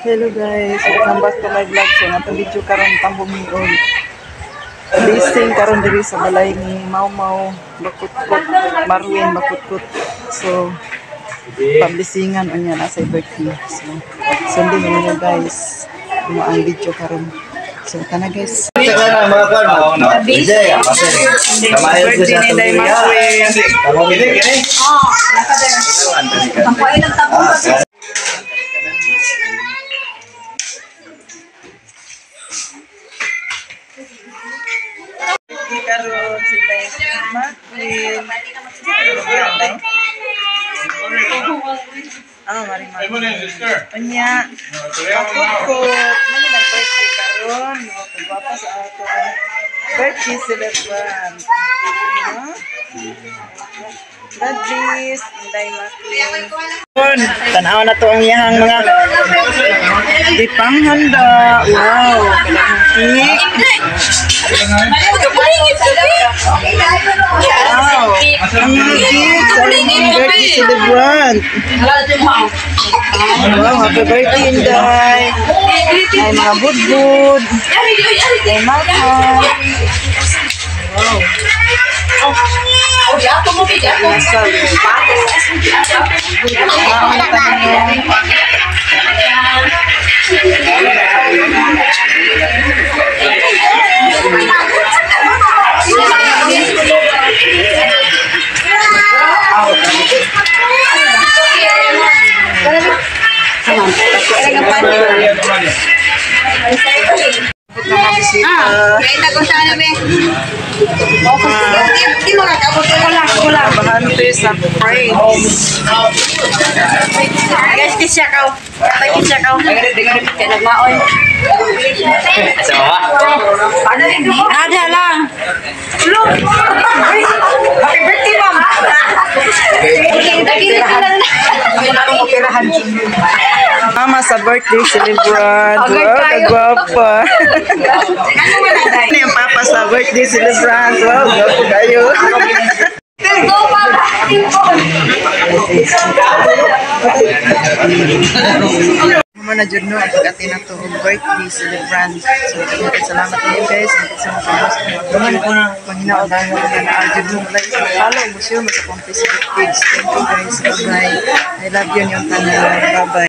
Hello guys, welcome back to my vlog. So natong video karon tambong miol. Listing karon diri sa balay ni Mau Bakutkut, Marwin Bakutkut. So publishingan unya na sa birthday. So sundin niyo guys. Ano ang video karon. So kana guys. Birthday ni Day Marwin. Karon si Day Marwin. Mari. Anya. Bakutkut. Mani nag-birthday karon. Pagwapa sa ato ang birthday celebrant. Dadis, Day Marwin. Tanaw na to ang iyang mga dipanghanda. Wow, cake. Wow, ang mga gifts sa inyong birthday celebrant. Wow, happy birthday, Inday. Ay, mga budbud. Ay, mahal. Wow. Bahante sa praise. Guys, kisya ka. Kisya ka. Nagmaon. Ada lang. Happy birthday, ma'am. Mama sa birthday celebrant. Wow, kagwapa. Ano yung papa sa birthday celebrant? Wow, gwapo kayo. Muna dyan no, ang pag-ati na to birthday celebrant. So, salamat niyo guys. Sa mga panghinaw tayo na na-adjud mo. Like, follow mo siya sa Facebook page. Thank you guys. Bye-bye. I love you yung tanan. Bye-bye.